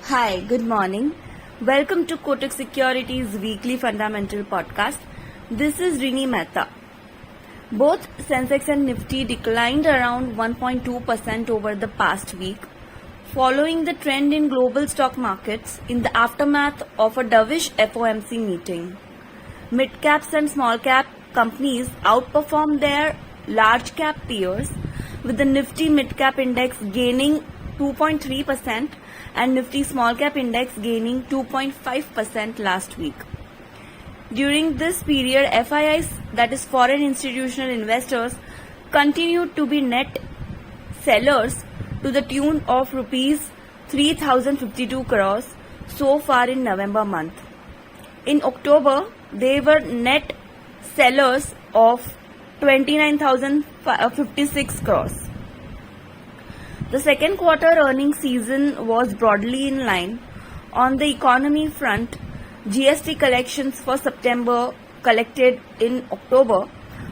Hi, good morning. Welcome to Kotak Securities Weekly Fundamental Podcast. This is Rini Mehta. Both Sensex and Nifty declined around 1.2% over the past week, following the trend in global stock markets in the aftermath of a dovish FOMC meeting. Mid-caps and small-cap companies outperformed their large-cap peers, with the Nifty Mid-Cap Index gaining 2.3% and Nifty Small Cap Index gaining 2.5% last week. During this period, FIIs, that is foreign institutional investors, continued to be net sellers to the tune of rupees 3,052 crores so far in November month. In October, they were net sellers of 29,056 crores. The second quarter earnings season was broadly in line. On the economy front, GST collections for September collected in October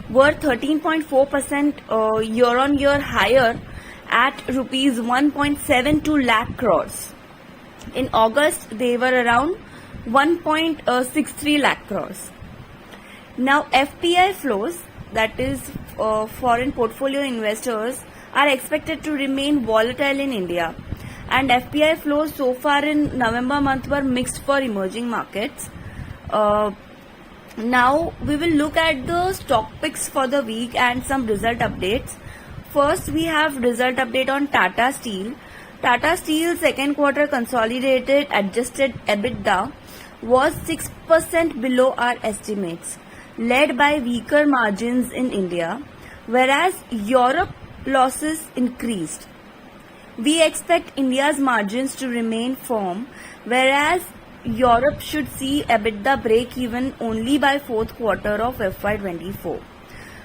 were 13.4% year-on-year higher at rupees 1.72 lakh crores. In August, they were around 1.63 lakh crores. Now, FPI flows, that is foreign portfolio investors, are expected to remain volatile in India, and FPI flows so far in November month were mixed for emerging markets. Now we will look at the stock picks for the week and some result updates. First, we have result update on Tata Steel. Tata Steel second quarter consolidated adjusted EBITDA was 6% below our estimates, led by weaker margins in India, whereas Europe losses increased. We expect India's margins to remain firm, whereas Europe should see EBITDA break even only by fourth quarter of FY24.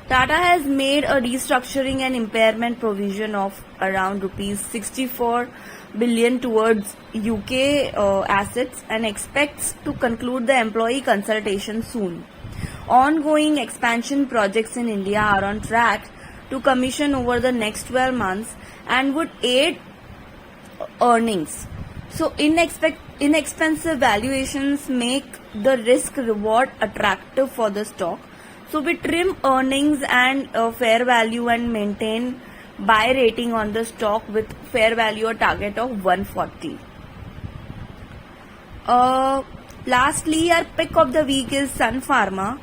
Tata has made a restructuring and impairment provision of around rupees 64 billion towards UK assets and expects to conclude the employee consultation soon. Ongoing expansion projects in India are on track to commission over the next 12 months and would aid earnings. So inexpensive valuations make the risk reward attractive for the stock. So we trim earnings and fair value and maintain buy rating on the stock with fair value or target of 140. Lastly, our pick of the week is Sun Pharma.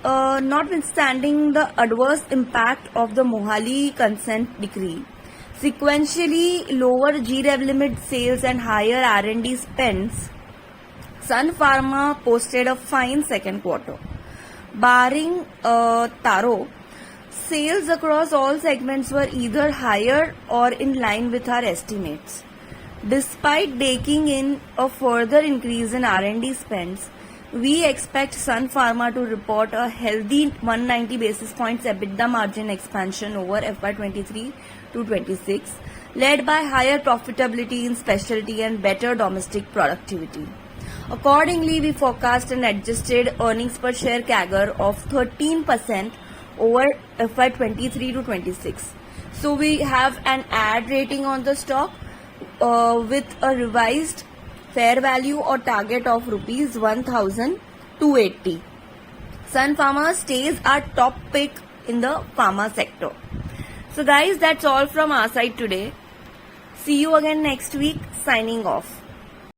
Notwithstanding the adverse impact of the Mohali consent decree, sequentially lower Revlimid sales and higher R&D spends, Sun Pharma posted a fine second quarter. Barring Taro, sales across all segments were either higher or in line with our estimates. Despite baking in a further increase in R&D spends, we expect Sun Pharma to report a healthy 190 basis points EBITDA margin expansion over FY23 to 26, led by higher profitability in specialty and better domestic productivity. Accordingly, we forecast an adjusted earnings per share CAGR of 13% over FY23 to 26. So we have an add rating on the stock with a revised fair value or target of rupees 1,280. Sun Pharma stays our top pick in the pharma sector. So guys, that's all from our side today. See you again next week. Signing off.